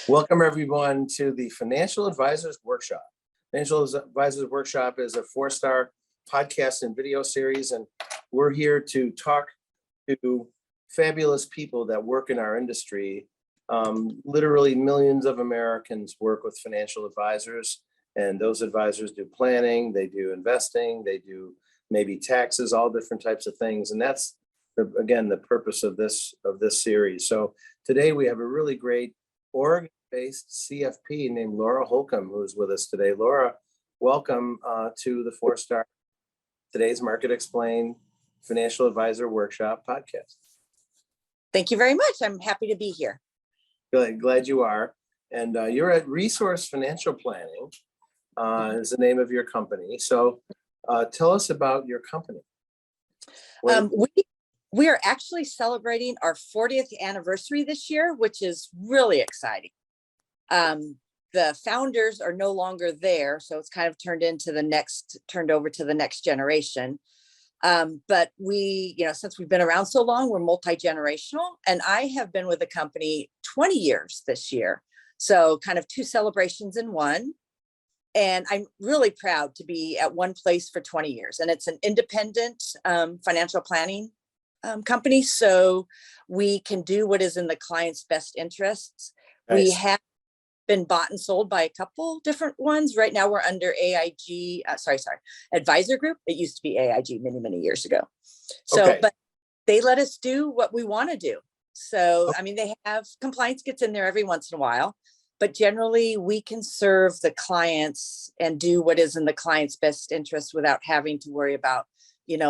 Welcome everyone to the Financial Advisors Workshop. Financial Advisors Workshop is a 4-star podcast and video series, and we're here to talk to fabulous people that work in our industry. Literally millions of Americans work with financial advisors, and those advisors do planning, they do investing, they do maybe taxes, all different types of things. And that's, again, the purpose of this series. So today we have a really great Oregon-based CFP named Laura Holcombe, who's with us today. Laura, welcome to the 4-star Today's Market Explained Financial Advisor Workshop podcast. Thank you very much. I'm happy to be here. Glad you are. And you're at Resource Financial Planning is the name of your company. So tell us about your company. We are actually celebrating our 40th anniversary this year, which is really exciting. The founders are no longer there, so it's kind of turned over to the next generation. But we, since we've been around so long, we're multi-generational, and I have been with the company 20 years this year. So kind of 2 celebrations in one. And I'm really proud to be at one place for 20 years. And it's an independent financial planning company, so we can do what is in the client's best interests. Nice. We have been bought and sold by a couple different ones. Right now we're under AIG, Advisor Group. It used to be AIG many years ago. So, okay. But they let us do what we want to do. So, okay. I mean, they have compliance gets in there every once in a while, but generally we can serve the clients and do what is in the client's best interest without having to worry about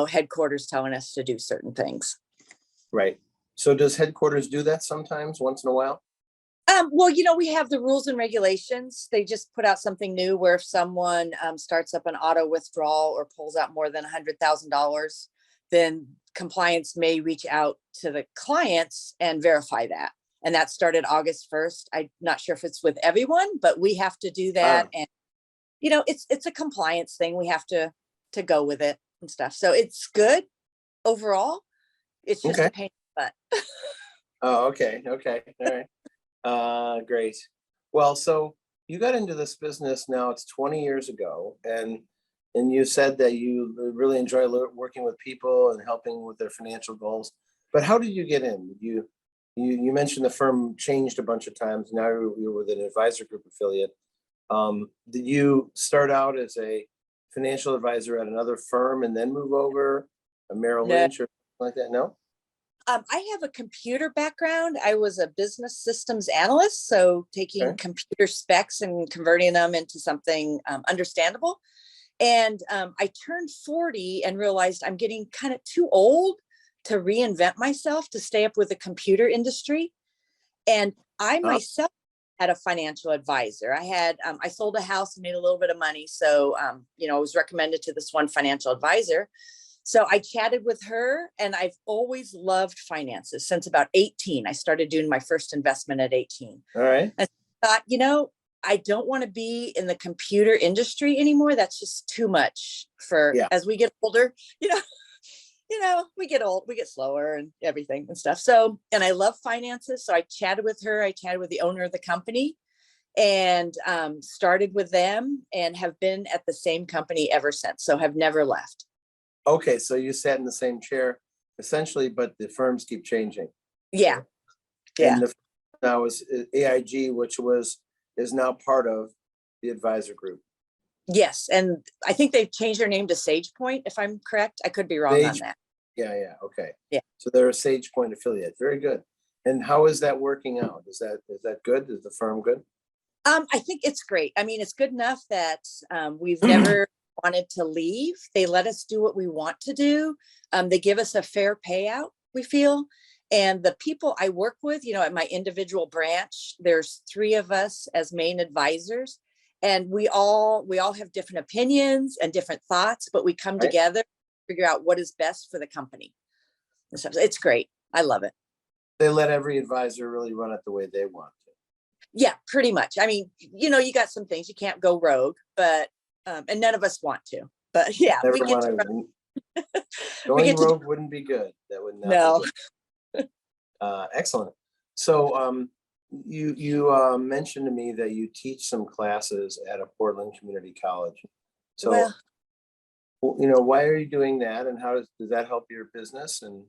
headquarters telling us to do certain things. Right. So does headquarters do that sometimes, once in a while? Well, we have the rules and regulations. They just put out something new where if someone starts up an auto withdrawal or pulls out more than $100,000, then compliance may reach out to the clients and verify that. And that started August 1st. I'm not sure if it's with everyone, but we have to do that. And, it's a compliance thing. We have to go with it and stuff. So it's good overall. It's just a pain in the butt. Oh, okay. All right. Great. Well, so you got into this business now, it's 20 years ago, and you said that you really enjoy working with people and helping with their financial goals. But how did you get in? You mentioned the firm changed a bunch of times. Now you're with an Advisor Group affiliate. Did you start out as a financial advisor at another firm and then move over a Merrill Lynch or something like that? No? I have a computer background. I was a business systems analyst, so taking computer specs and converting them into something understandable. And I turned 40 and realized I'm getting kind of too old to reinvent myself to stay up with the computer industry. And I myself had a financial advisor. I sold a house and made a little bit of money. So, I was recommended to this one financial advisor. So I chatted with her, and I've always loved finances since about 18. I started doing my first investment at 18. All right. And I thought, I don't want to be in the computer industry anymore. That's just too much as we get older, we get old, we get slower and everything and stuff. So, and I love finances. So I chatted with her. I chatted with the owner of the company and started with them and have been at the same company ever since. So have never left. Okay. So you sat in the same chair essentially, but the firms keep changing. Yeah. And now is AIG, which is now part of the Advisor Group. Yes. And I think they've changed their name to SagePoint, if I'm correct. I could be wrong on that. Yeah. Okay. Yeah. So they're a SagePoint affiliate. Very good. And how is that working out? Is that good? Is the firm good? I think it's great. I mean, it's good enough that we've never wanted to leave. They let us do what we want to do. They give us a fair payout, we feel. And the people I work with, at my individual branch, there's 3 of us as main advisors, and we all have different opinions and different thoughts, but we come together, figure out what is best for the company. And so it's great. I love it. They let every advisor really run it the way they want to. Yeah, pretty much. I mean, you got some things you can't go rogue, but and none of us want to. But yeah, we get to run. Going rogue wouldn't be good. That would not. No. Excellent. So you mentioned to me that you teach some classes at a Portland Community College. So, Well, why are you doing that, and how does that help your business? And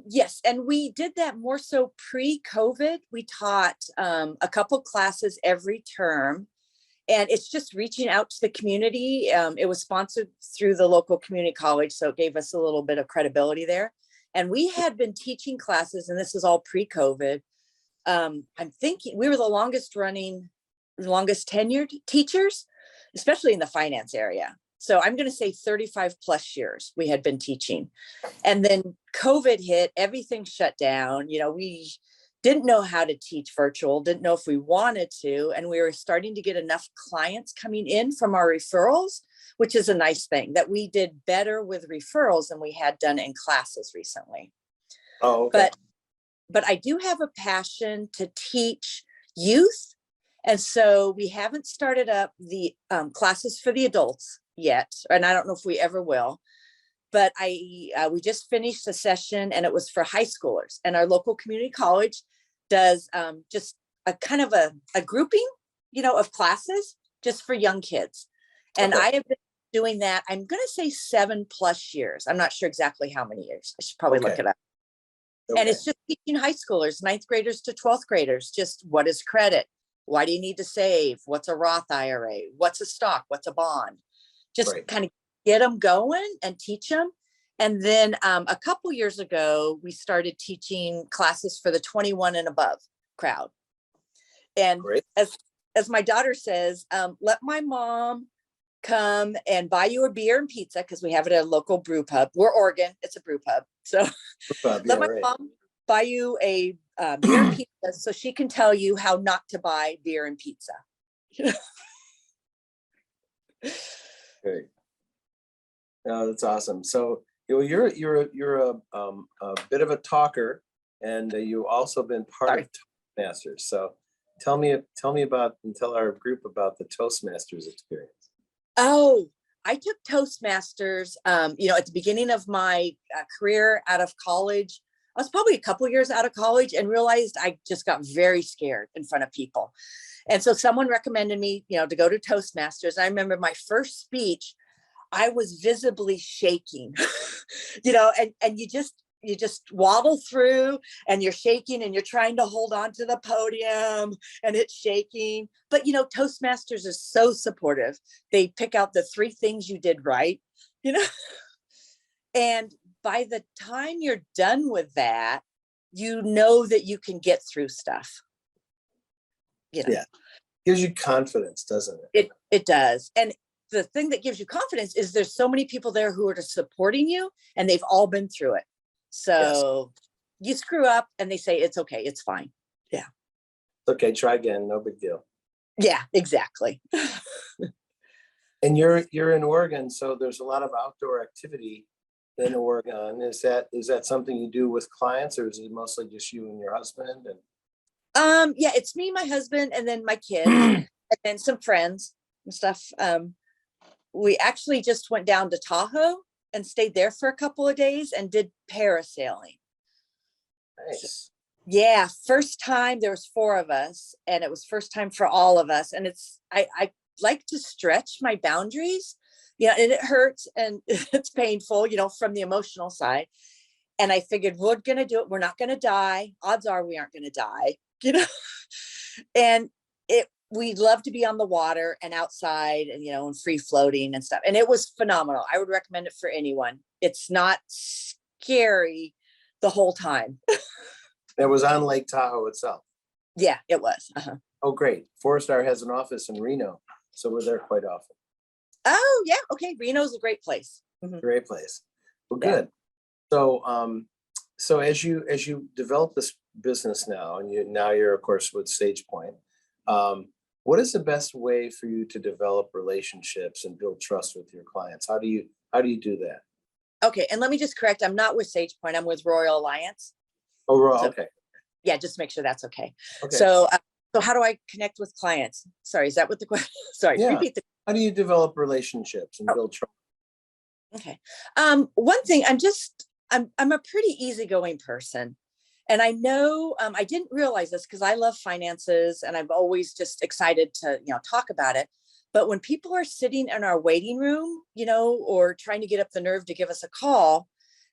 yes, and we did that more so pre-COVID. We taught a couple classes every term, and it's just reaching out to the community. It was sponsored through the local community college, so it gave us a little bit of credibility there. And we had been teaching classes, and this is all pre-COVID. I'm thinking we were the longest tenured teachers, especially in the finance area. So I'm going to say 35 plus years we had been teaching. And then COVID hit, everything shut down. We didn't know how to teach virtual, didn't know if we wanted to. And we were starting to get enough clients coming in from our referrals, which is a nice thing, that we did better with referrals than we had done in classes recently. oh, okay. But I do have a passion to teach youth. And so we haven't started up the classes for the adults yet. And I don't know if we ever will. But we just finished a session, and it was for high schoolers. And our local community college does just a kind of a grouping, of classes just for young kids. And Okay. I have been doing that, I'm going to say 7+ years. I'm not sure exactly how many years. I should probably look Okay. it up. Okay. And it's just teaching high schoolers, 9th graders to 12th graders, just what is credit? Why do you need to save? What's a Roth IRA? What's a stock? What's a bond? Just Right. kind of get them going and teach them. And then a couple years ago, we started teaching classes for the 21 and above crowd. And Great. as my daughter says, let my mom come and buy you a beer and pizza, because we have it at a local brew pub. We're Oregon, it's a brew pub. So Yeah, let my right. mom buy you a beer and pizza so she can tell you how not to buy beer and pizza. Great. No, that's awesome. So you're a bit of a talker, and you also been part of Toastmasters. So tell me about, and tell our group about the Toastmasters experience. Oh, I took Toastmasters, at the beginning of my career out of college. I was probably a couple years out of college and realized I just got very scared in front of people. And so someone recommended me, to go to Toastmasters. I remember my first speech, I was visibly shaking, and you just waddle through, and you're shaking, and you're trying to hold on to the podium, and it's shaking. But, Toastmasters is so supportive. They pick out the 3 things you did right, and by the time you're done with that, that you can get through stuff. Yeah. Gives you confidence, doesn't it? It does. And the thing that gives you confidence is there's so many people there who are supporting you, and they've all been through it. So you screw up and they say, it's okay, it's fine. Yeah. Okay, try again, no big deal. Yeah, exactly. And you're in Oregon, so there's a lot of outdoor activity in Oregon. Is that something you do with clients, or is it mostly just you and your husband? And Yeah, it's me, my husband, and then my kids, and then some friends and stuff. We actually just went down to Tahoe and stayed there for a couple of days and did parasailing. nice. Yeah, first time. There was 4 of us, and it was first time for all of us. And I like to stretch my boundaries, and it hurts and it's painful, from the emotional side. And I figured we're going to do it. We're not going to die. Odds are we aren't going to die, and we love to be on the water and outside, and, and free floating and stuff. And it was phenomenal. I would recommend it for anyone. It's not scary the whole time. It was on Lake Tahoe itself. Yeah, it was. Uh-huh. Oh, great. 4-Star has an office in Reno, so we're there quite often. Oh, yeah. Okay. Reno's a great place. Mm-hmm. Great place. Well, Yeah. good. So as you develop this business now, and you're of course with SagePoint, what is the best way for you to develop relationships and build trust with your clients? How do you do that? Okay. And let me just correct. I'm not with SagePoint. I'm with Royal Alliance. Oh, right. So, Okay. yeah, just make sure that's okay. Okay. So how do I connect with clients? Sorry, is that what the question? Sorry, Yeah. repeat the. How do you develop relationships and build trust? Okay. One thing, I'm a pretty easygoing person, And I know I didn't realize this because I love finances and I'm always just excited to, talk about it. But when people are sitting in our waiting room, or trying to get up the nerve to give us a call,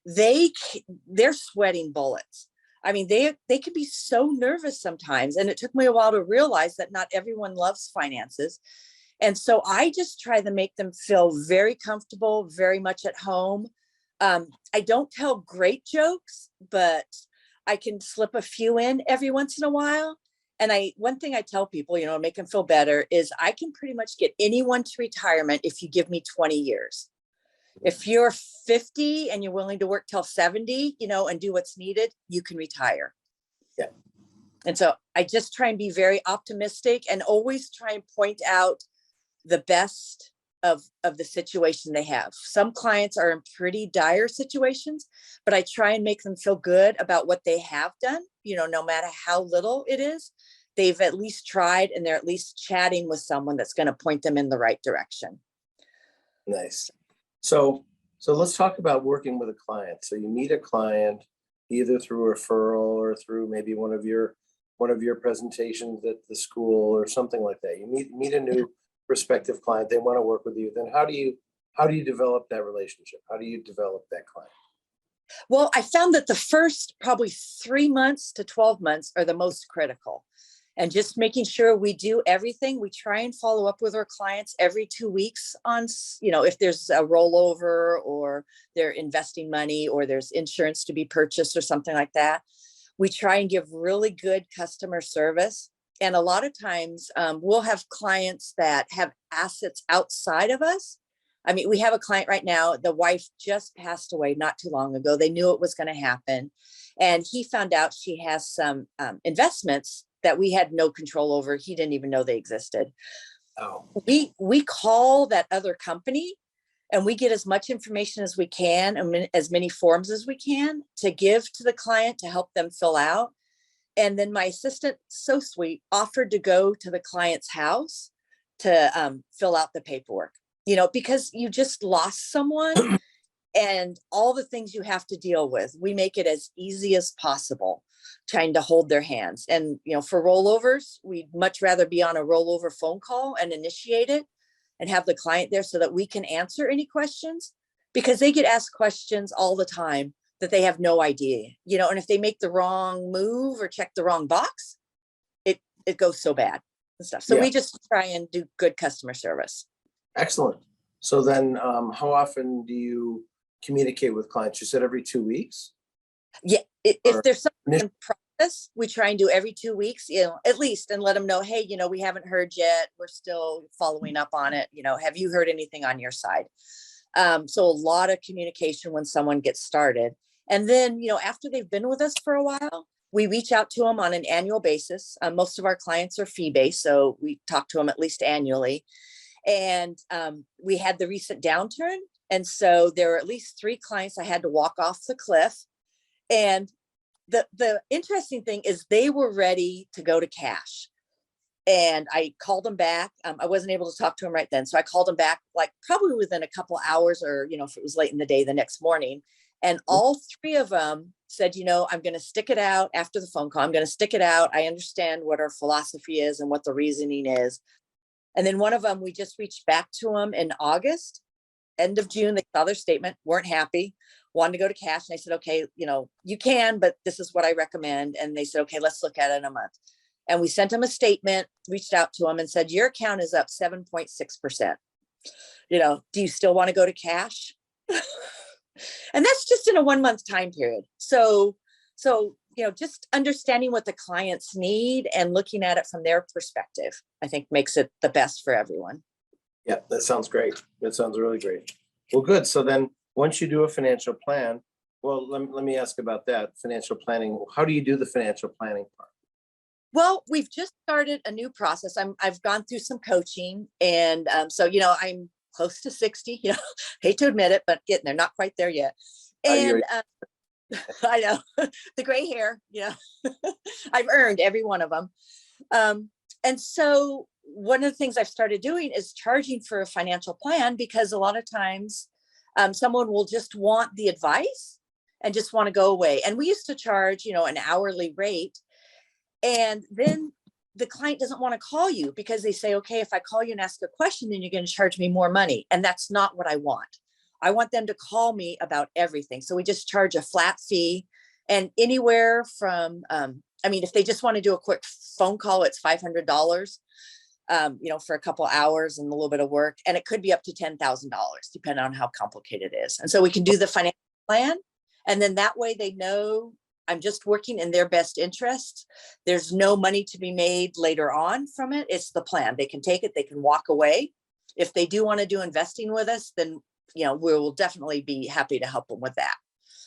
they're sweating bullets. I mean, they can be so nervous sometimes. And it took me a while to realize that not everyone loves finances. And so I just try to make them feel very comfortable, very much at home. I don't tell great jokes, but I can slip a few in every once in a while. And one thing I tell people, make them feel better, is I can pretty much get anyone to retirement if you give me 20 years. If you're 50 and you're willing to work till 70, and do what's needed, you can retire. Yeah. And so I just try and be very optimistic and always try and point out the best of the situation they have. Some clients are in pretty dire situations, but I try and make them feel good about what they have done, no matter how little it is. They've at least tried, and they're at least chatting with someone that's going to point them in the right direction. Nice. So let's talk about working with a client. So you meet a client either through referral or through maybe one of your presentations at the school or something like that. You meet a new prospective client, they want to work with you. Then how do you develop that relationship? How do you develop that client? Well, I found that the first probably 3 months to 12 months are the most critical. And just making sure we do everything. We try and follow up with our clients every 2 weeks on, if there's a rollover or they're investing money or there's insurance to be purchased or something like that. We try and give really good customer service. And a lot of times we'll have clients that have assets outside of us. I mean, we have a client right now, the wife just passed away not too long ago. They knew it was going to happen. And he found out she has some investments that we had no control over. He didn't even know they existed. Oh. We call that other company and we get as much information as we can and as many forms as we can to give to the client to help them fill out. And then my assistant, so sweet, offered to go to the client's house to fill out the paperwork, because you just lost someone and all the things you have to deal with. We make it as easy as possible, trying to hold their hands. And, for rollovers, we'd much rather be on a rollover phone call and initiate it and have the client there so that we can answer any questions, because they get asked questions all the time that they have no idea, and if they make the wrong move or check the wrong box, it goes so bad and stuff. So we just try and do good customer service. Excellent. So then how often do you communicate with clients? You said every 2 weeks? Yeah. If there's something in process, we try and do every 2 weeks, at least, and let them know, hey, we haven't heard yet. We're still following up on it. Have you heard anything on your side? So a lot of communication when someone gets started. And then, after they've been with us for a while, we reach out to them on an annual basis. Most of our clients are fee-based, so we talk to them at least annually. And we had the recent downturn. And so there were at least 3 clients I had to walk off the cliff. And the interesting thing is they were ready to go to cash. And I called them back. I wasn't able to talk to them right then. So I called them back like probably within a couple hours, or, if it was late in the day, the next morning. And all 3 of them said, I'm going to stick it out after the phone call. I'm going to stick it out. I understand what our philosophy is and what the reasoning is. And then one of them, we just reached back to them in August, end of June. They saw their statement, weren't happy, wanted to go to cash. And I said, okay, you can, but this is what I recommend. And they said, okay, let's look at it in a month. And we sent them a statement, reached out to them and said, your account is up 7.6%. Do you still want to go to cash? And that's just in a 1 month time period. So, just understanding what the clients need and looking at it from their perspective, I think makes it the best for everyone. Yeah, that sounds great. That sounds really great. Well, good. So then once you do a financial plan, well, let me ask about that financial planning. How do you do the financial planning part? Well, we've just started a new process. I've gone through some coaching, and so I'm close to 60. Hate to admit it, but getting there, not quite there yet. And I know the gray hair. I've earned every one of them. And so one of the things I've started doing is charging for a financial plan, because a lot of times someone will just want the advice and just want to go away. And we used to charge, an hourly rate. And then the client doesn't want to call you because they say, okay, if I call you and ask a question, then you're going to charge me more money. And that's not what I want. I want them to call me about everything. So we just charge a flat fee, and anywhere from, if they just want to do a quick phone call, it's $500, for a couple hours and a little bit of work. And it could be up to $10,000, depending on how complicated it is. And so we can do the financial plan. And then that way they know I'm just working in their best interest. There's no money to be made later on from it. It's the plan. They can take it, they can walk away. If they do want to do investing with us, then, we will definitely be happy to help them with that.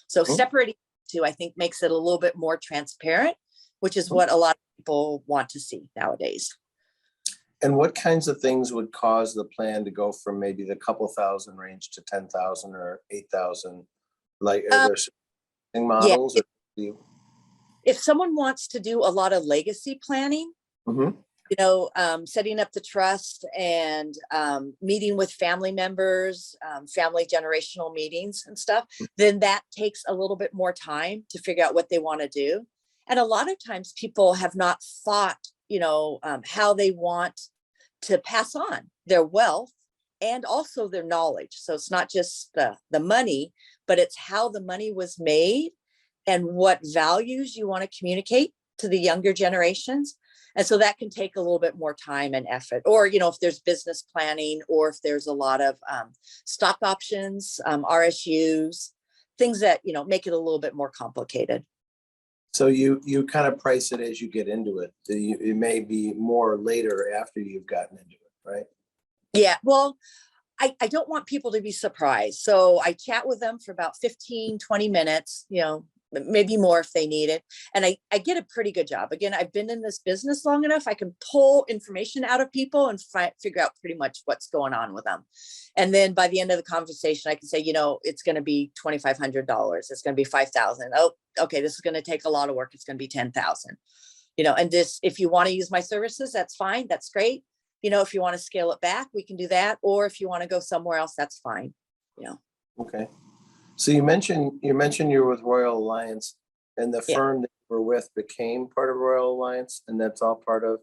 So separating the two, I think, makes it a little bit more transparent, which is what a lot of people want to see nowadays. And what kinds of things would cause the plan to go from maybe the couple thousand range to 10,000 or 8,000? Like, are there certain models? Yeah. If someone wants to do a lot of legacy planning, setting up the trust and meeting with family members, family generational meetings and stuff, then that takes a little bit more time to figure out what they want to do. And a lot of times people have not thought, how they want to pass on their wealth and also their knowledge. So it's not just the money, but it's how the money was made and what values you want to communicate to the younger generations. And so that can take a little bit more time and effort. Or, if there's business planning, or if there's a lot of stock options, RSUs, things that, make it a little bit more complicated. So you kind of price it as you get into it. It may be more later after you've gotten into it, right? Yeah. Well, I don't want people to be surprised. So I chat with them for about 15, 20 minutes, maybe more if they need it. And I get a pretty good job. Again, I've been in this business long enough. I can pull information out of people and figure out pretty much what's going on with them. And then by the end of the conversation, I can say, it's going to be $2,500. It's going to be $5,000. Oh, okay. This is going to take a lot of work. It's going to be $10,000, and this, if you want to use my services, that's fine. That's great. If you want to scale it back, we can do that. Or if you want to go somewhere else, that's fine. Okay. So you mentioned you're with Royal Alliance, and the firm that you were with became part of Royal Alliance, and that's all part of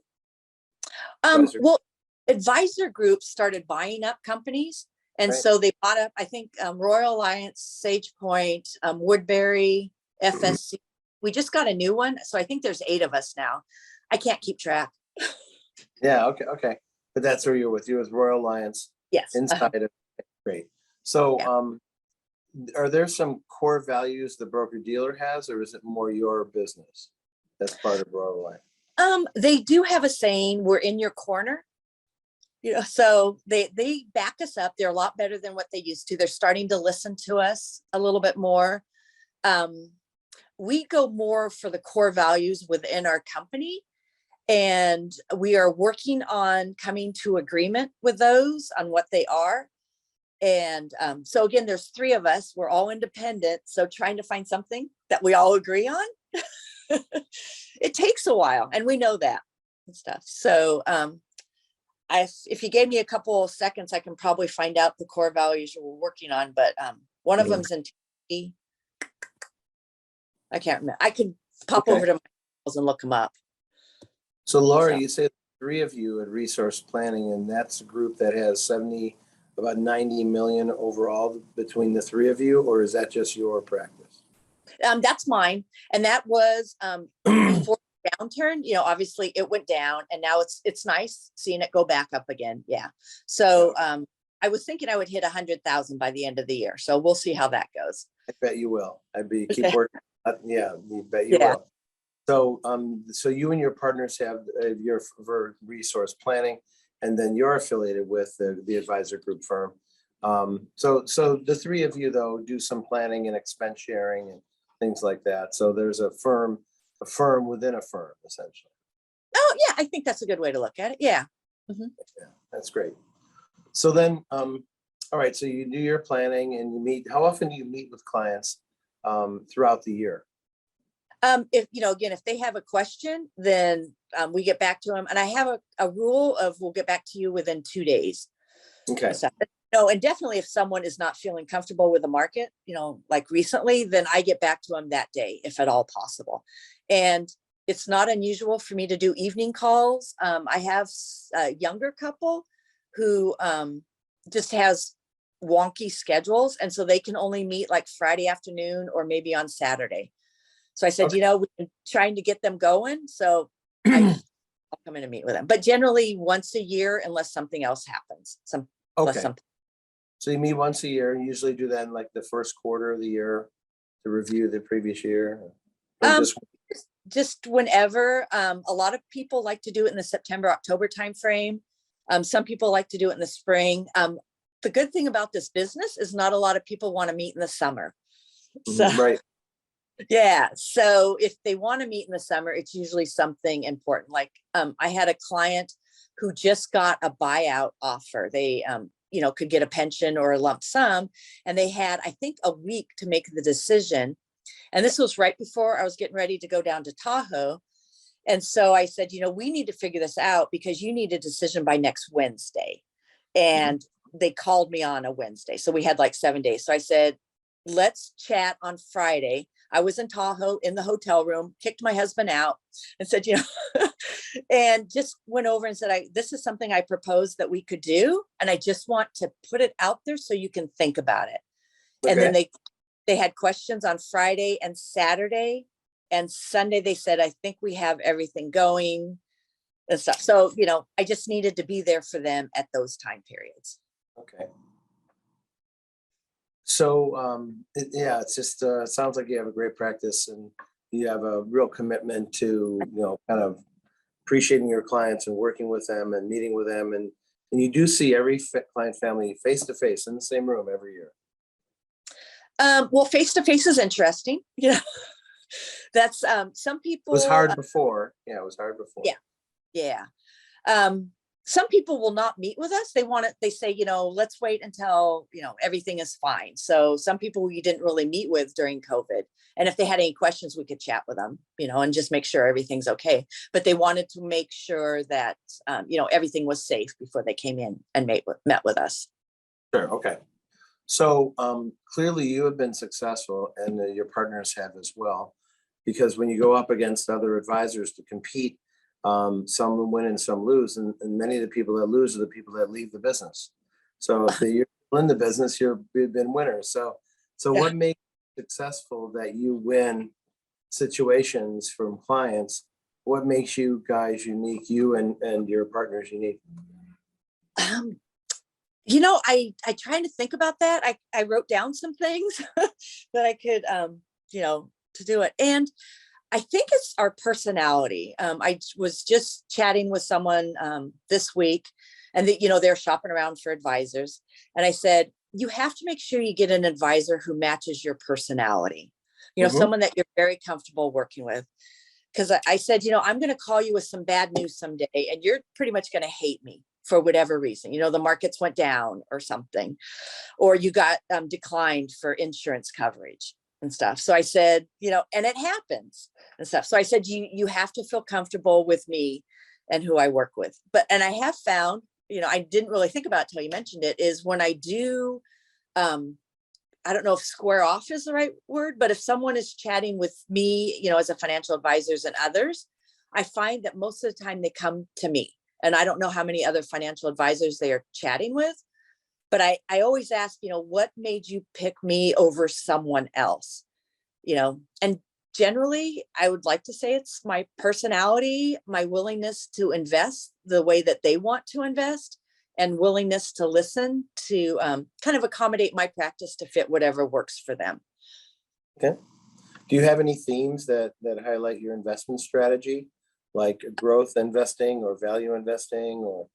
Advisor groups started buying up companies. And so they bought up, I think, Royal Alliance, Sage Point, Woodbury, FSC. We just got a new one. So I think there's 8 of us now. I can't keep track. Yeah. Okay. But that's where you're with Royal Alliance. Yes. Inside of great. So, are there some core values the broker dealer has, or is it more your business that's part of Royal Alliance? They do have a saying, "We're in your corner." So they back us up. They're a lot better than what they used to. They're starting to listen to us a little bit more. We go more for the core values within our company. And we are working on coming to agreement with those on what they are. And so again, there's 3 of us. We're all independent. So trying to find something that we all agree on, it takes a while. And we know that and stuff. So if you gave me a couple of seconds, I can probably find out the core values we're working on. But one of them's in T. I can't remember. I could pop over to my emails and look them up. So Laura, you say 3 of you at Resource Planning, and that's a group that has about 90 million overall between the 3 of you, or is that just your practice? That's mine. And that was before the downturn, obviously it went down, and now it's nice seeing it go back up again. Yeah. So I was thinking I would hit 100,000 by the end of the year. So we'll see how that goes. I bet you will. Keep working. Yeah, you bet you will. So, so you and your partners have your Resource Planning, and then you're affiliated with the advisor group firm. So the 3 of you though do some planning and expense sharing and things like that. So there's a firm within a firm, essentially. Oh yeah, I think that's a good way to look at it. Yeah. Yeah, that's great. So then, all right. So you do your planning and you meet. How often do you meet with clients throughout the year? If they have a question, then we get back to them. And I have a rule of we'll get back to you within 2 days. Okay. So No, and definitely if someone is not feeling comfortable with the market, like recently, then I get back to them that day, if at all possible. And it's not unusual for me to do evening calls. I have a younger couple who just has wonky schedules. And so they can only meet like Friday afternoon or maybe on Saturday. So I said, Okay. we've been trying to get them going. So I'll come in and meet with them, but generally once a year, unless something else happens, unless Okay. something. So you meet once a year and usually do that in like the first quarter of the year to review the previous year? Or Um, just, just whenever. A lot of people like to do it in the September, October timeframe. Some people like to do it in the spring. The good thing about this business is not a lot of people want to meet in the summer. So right. yeah, so if they want to meet in the summer, it's usually something important. Like I had a client who just got a buyout offer. They could get a pension or a lump sum, and they had, I think, a week to make the decision. And this was right before I was getting ready to go down to Tahoe. And so I said, we need to figure this out because you need a decision by next Wednesday. And they called me on a Wednesday. So we had like 7 days. So I said, let's chat on Friday. I was in Tahoe in the hotel room, kicked my husband out and said, and just went over and said, this is something I proposed that we could do. And I just want to put it out there so you can think about it. Okay. And then they had questions on Friday and Saturday, and Sunday they said, I think we have everything going and stuff. So, I just needed to be there for them at those time periods. Okay. So, it's just, sounds like you have a great practice and you have a real commitment to, kind of appreciating your clients and working with them and meeting with them. And you do see every client family face to face in the same room every year. Well, face to face is interesting. That's some people. It was hard before. Yeah, it was hard before. Yeah. Some people will not meet with us. They say, let's wait until, everything is fine. So some people we didn't really meet with during COVID. And if they had any questions, we could chat with them, and just make sure everything's okay. But they wanted to make sure that, everything was safe before they came in and met with us. Sure. Okay. So clearly you have been successful and your partners have as well, because when you go up against other advisors to compete, some win and some lose, and many of the people that lose are the people that leave the business. So if you're in the business, you've been winners. So what makes it successful that you win situations from clients? What makes you guys unique, you and your partners unique? I trying to think about that. I wrote down some things that I could, to do it. And I think it's our personality. I was just chatting with someone this week, and they're shopping around for advisors. And I said, you have to make sure you get an advisor who matches your personality, someone that you're very comfortable working with. Because I said, I'm going to call you with some bad news someday, and you're pretty much going to hate me for whatever reason. The markets went down or something, or you got declined for insurance coverage and stuff. So I said, and it happens and stuff. So I said, you have to feel comfortable with me and who I work with. And I have found, I didn't really think about it till you mentioned it, is when I do, I don't know if square off is the right word, but if someone is chatting with me, as a financial advisors and others, I find that most of the time they come to me. And I don't know how many other financial advisors they are chatting with, but I always ask, what made you pick me over someone else? And generally I would like to say it's my personality, my willingness to invest the way that they want to invest, and willingness to listen to kind of accommodate my practice to fit whatever works for them. Okay. Do you have any themes that highlight your investment strategy, like growth investing or value investing? Or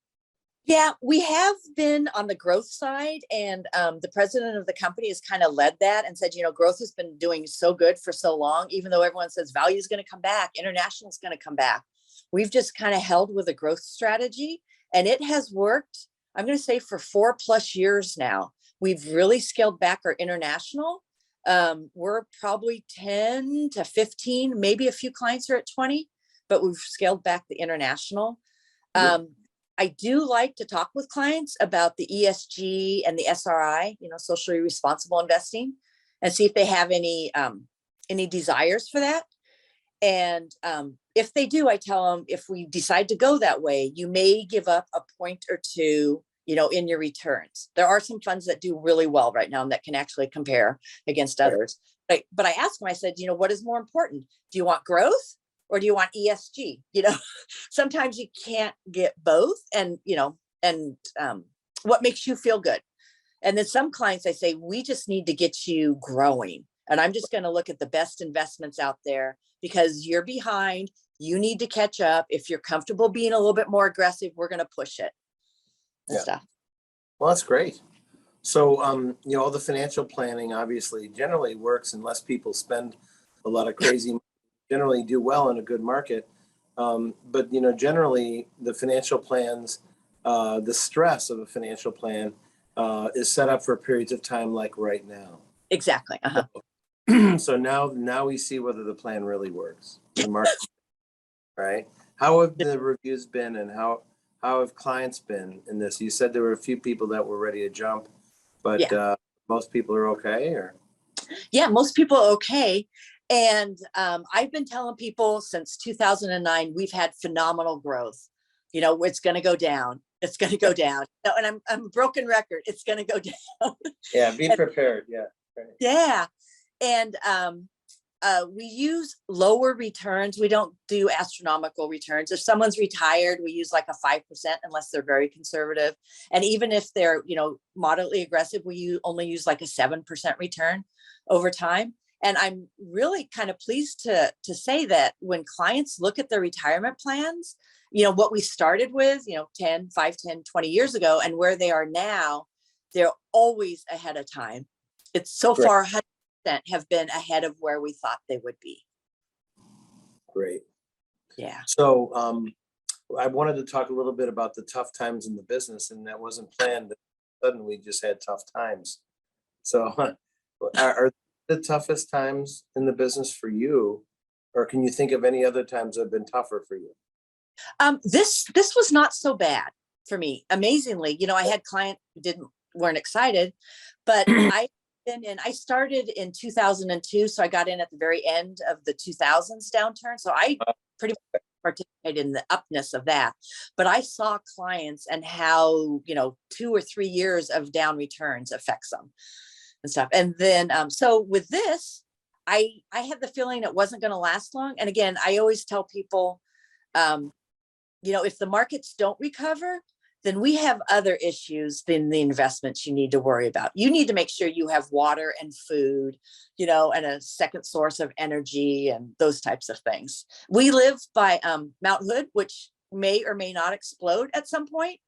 Yeah, we have been on the growth side, and the president of the company has kind of led that and said, growth has been doing so good for so long, even though everyone says value is going to come back, international is going to come back. We've just kind of held with a growth strategy, and it has worked. I'm going to say for 4+ years now. We've really scaled back our international. We're probably 10 to 15, maybe a few clients are at 20, but we've scaled back the international. I do like to talk with clients about the ESG and the SRI, socially responsible investing, and see if they have any desires for that. And if they do, I tell them, if we decide to go that way, you may give up a point or two, in your returns. There are some funds that do really well right now and that can actually compare against others. But I asked them, I said, what is more important? Do you want growth or do you want ESG? Sometimes you can't get both, and what makes you feel good. And then some clients, I say, we just need to get you growing. And I'm just going to look at the best investments out there because you're behind. You need to catch up. If you're comfortable being a little bit more aggressive, we're going to push it and stuff. Well, that's great. So, all the financial planning obviously generally works unless people spend a lot of crazy money, generally do well in a good market. But, generally the financial plans, the stress of a financial plan is set up for periods of time like right now. Exactly. So now we see whether the plan really works. The market, right? How have the reviews been, and how have clients been in this? You said there were a few people that were ready to jump, but most people are okay, or? Yeah, most people are okay. And I've been telling people since 2009, we've had phenomenal growth. It's going to go down. It's going to go down. And I'm a broken record. It's going to go down. Yeah, be prepared. Yeah. Right. Yeah. And we use lower returns. We don't do astronomical returns. If someone's retired, we use like a 5% unless they're very conservative. And even if they're, moderately aggressive, we only use like a 7% return over time. And I'm really kind of pleased to say that when clients look at their retirement plans, what we started with, 10, 5, 10, 20 years ago, and where they are now, they're always ahead of time. It's so far 100% have been ahead of where we thought they would be. Great. Yeah. So I wanted to talk a little bit about the tough times in the business, and that wasn't planned. Suddenly we just had tough times. So are the toughest times in the business for you, or can you think of any other times that have been tougher for you? This was not so bad for me. Amazingly, I had clients who weren't excited, but I started in 2002, so I got in at the very end of the 2000s downturn. So I pretty much participated in the upness of that. But I saw clients and how 2 or 3 years of down returns affects them and stuff. And then so with this, I had the feeling it wasn't going to last long. And again, I always tell people, if the markets don't recover, then we have other issues than the investments you need to worry about. You need to make sure you have water and food, and a second source of energy and those types of things. We live by Mount Hood, which may or may not explode at some point,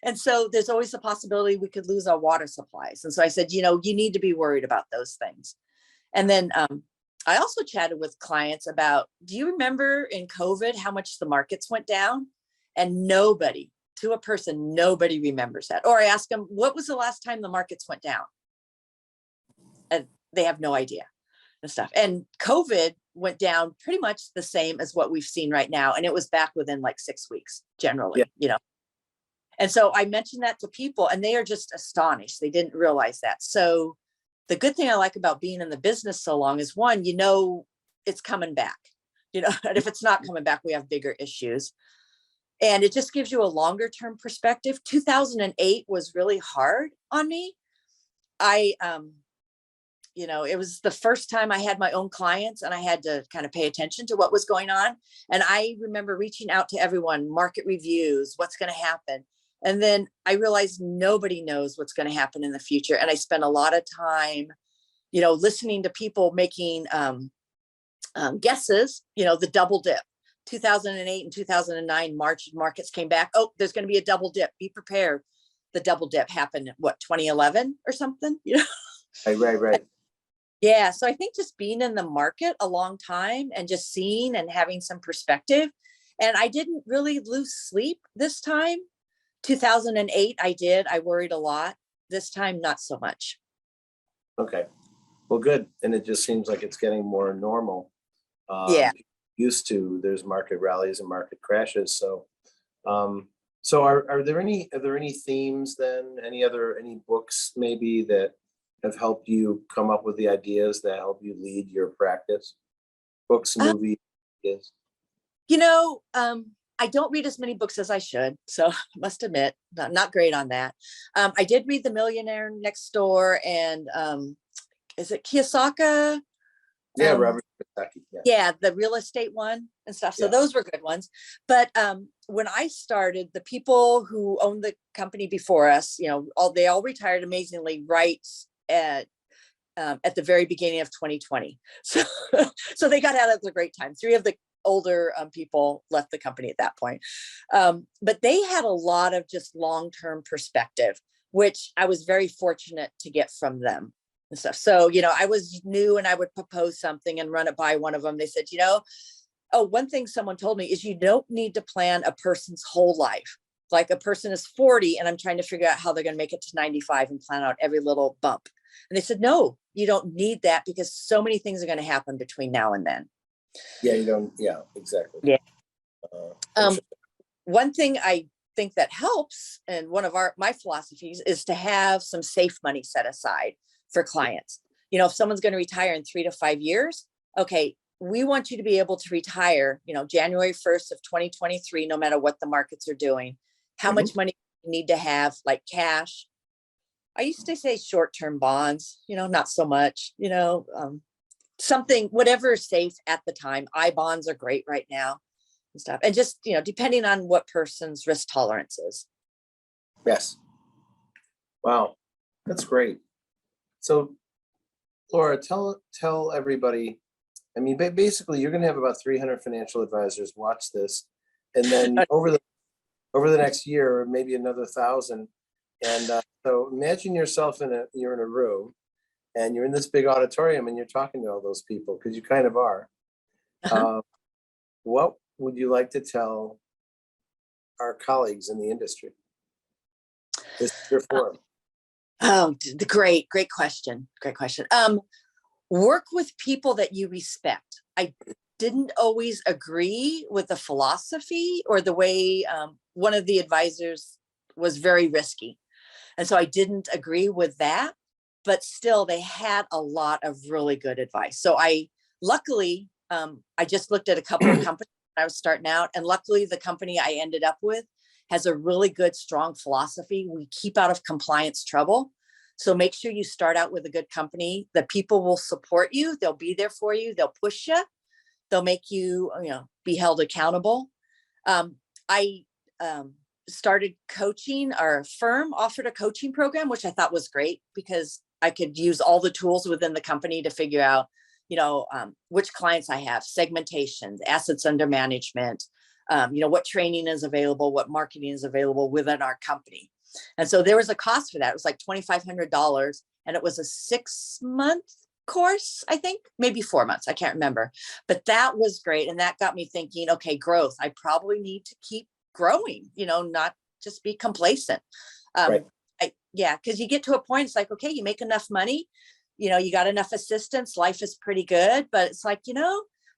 and so there's always a possibility we could lose our water supplies. And so I said, you need to be worried about those things. And then I also chatted with clients about, do you remember in COVID how much the markets went down? And nobody remembers that. Or I ask them, what was the last time the markets went down? And they have no idea and stuff. And COVID went down pretty much the same as what we've seen right now. And it was back within like 6 weeks, generally, And so I mentioned that to people and they are just astonished. They didn't realize that. So the good thing I like about being in the business so long is one, it's coming back, and if it's not coming back, we have bigger issues. And it just gives you a longer term perspective. 2008 was really hard on me. It was the first time I had my own clients and I had to kind of pay attention to what was going on. And I remember reaching out to everyone, market reviews, what's going to happen. And then I realized nobody knows what's going to happen in the future. And I spent a lot of time, listening to people making guesses, the double dip. 2008 and 2009 markets came back. Oh, there's going to be a double dip. Be prepared. The double dip happened, 2011 or something? Right. Yeah. So I think just being in the market a long time and just seeing and having some perspective. And I didn't really lose sleep this time. 2008, I did. I worried a lot. This time, not so much. Okay. Well, good. And it just seems like it's getting more normal. Yeah. Used to, there's market rallies and market crashes. So So are there any themes then, any books maybe that have helped you come up with the ideas that help you lead your practice? Books, Uh, movies, yes. you know, I don't read as many books as I should, so I must admit, not great on that. I did read The Millionaire Next Door and is it Kiyosaki? Yeah, Robert Kiyosaki. Yeah. Yeah, the real estate one and stuff. So Yeah. those were good ones. But when I started, the people who owned the company before us, they all retired amazingly right at the very beginning of 2020. So so they got out at a great time. Three of the older people left the company at that point. But they had a lot of just long-term perspective, which I was very fortunate to get from them and stuff. So, I was new and I would propose something and run it by one of them. They said, oh, one thing someone told me is you don't need to plan a person's whole life. Like a person is 40 and I'm trying to figure out how they're going to make it to 95 and plan out every little bump. And they said, no, you don't need that because so many things are going to happen between now and then. Yeah, you don't. Yeah, exactly. Yeah. I'm sure. One thing I think that helps, and one of my philosophies is to have some safe money set aside for clients. If someone's going to retire in 3 to 5 years, okay, we want you to be able to retire, January 1st of 2023, no matter what the markets are doing. How much money you need to have, like cash. I used to say short-term bonds, not so much, something, whatever is safe at the time. I-bonds are great right now and stuff. And just, depending on what person's risk tolerance is. Yes. Wow, that's great. So, Laura, tell everybody. I mean, basically, you're going to have about 300 financial advisors watch this, and then over the next year, maybe another 1,000. And so, imagine yourself you're in a room, and you're in this big auditorium, and you're talking to all those people because you kind of are. What would you like to tell our colleagues in the industry? This is your forum. Oh, great question. Great question. Work with people that you respect. I didn't always agree with the philosophy or the way one of the advisors was very risky. And so I didn't agree with that, but still they had a lot of really good advice. So luckily, I just looked at a couple of companies when I was starting out, and luckily the company I ended up with has a really good, strong philosophy. We keep out of compliance trouble. So make sure you start out with a good company. The people will support you. They'll be there for you. They'll push you. They'll make you, be held accountable. I started coaching. Our firm offered a coaching program, which I thought was great because I could use all the tools within the company to figure out, which clients I have, segmentation, assets under management, what training is available, what marketing is available within our company. And so there was a cost for that. It was like $2,500, and it was a 6-month course, I think, maybe 4 months. I can't remember, but that was great. And that got me thinking, okay, growth. I probably need to keep growing, not just be complacent. Right. Because you get to a point, it's like, okay, you make enough money, you got enough assistance, life is pretty good, but it's like,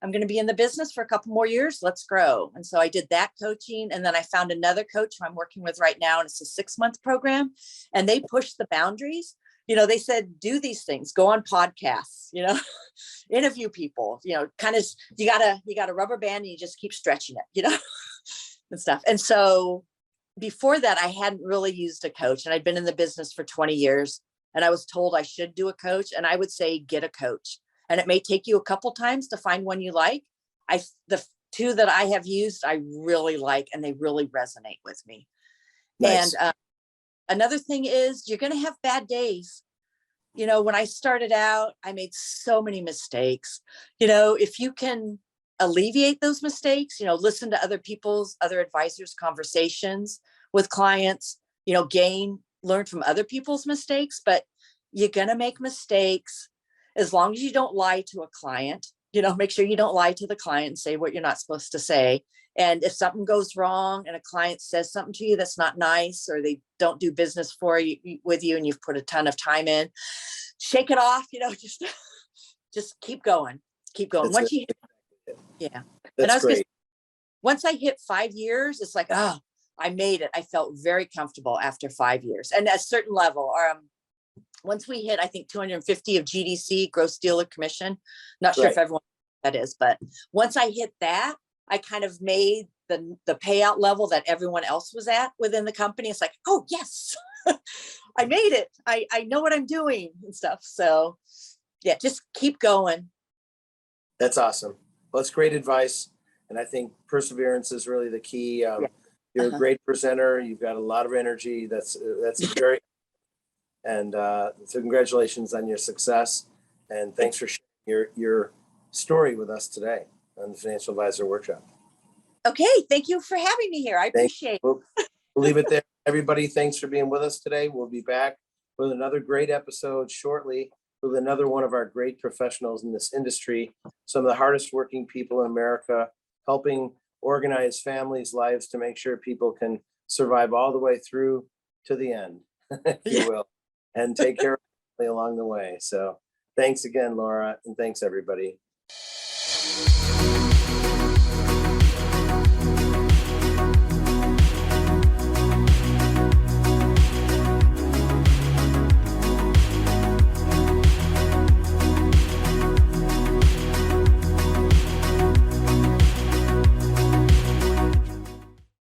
I'm going to be in the business for a couple more years. Let's grow. And so I did that coaching. And then I found another coach who I'm working with right now. And it's a 6-month program. And they pushed the boundaries. They said, do these things, go on podcasts, interview people, kind of, you got a rubber band and you just keep stretching it, and stuff. And so before that, I hadn't really used a coach, and I'd been in the business for 20 years. And I was told I should do a coach. And I would say, get a coach. And it may take you a couple times to find one you like. The 2 that I have used, I really like, and they really resonate with me. Nice. And another thing is you're going to have bad days. When I started out, I made so many mistakes. If you can alleviate those mistakes, listen to other advisors' conversations with clients, learn from other people's mistakes, but you're going to make mistakes. As long as you don't lie to a client, make sure you don't lie to the client and say what you're not supposed to say. And if something goes wrong and a client says something to you that's not nice, or they don't do business with you and you've put a ton of time in, shake it off, just keep going. That's yeah. That's great. Once I hit 5 years, it's like, oh, I made it. I felt very comfortable after 5 years. And at a certain level, once we hit, I think 250 of GDC, gross dealer commission, not sure if everyone that is, but once I hit that, I kind of made the payout level that everyone else was at within the company. It's like, oh yes, I made it. I know what I'm doing and stuff. So yeah, just keep going. That's awesome. Well, it's great advice. And I think perseverance is really the key. You're a great presenter. You've got a lot of energy. That's very, and so congratulations on your success. And thanks for sharing your story with us today on the Financial Advisor Workshop. Okay. Thank you for having me here. I appreciate it. We'll leave it there. Everybody, thanks for being with us today. We'll be back with another great episode shortly with another one of our great professionals in this industry, some of the hardest working people in America, helping organize families' lives to make sure people can survive all the way through to the end, if you will, and take care of family along the way. So thanks again, Laura, and thanks everybody.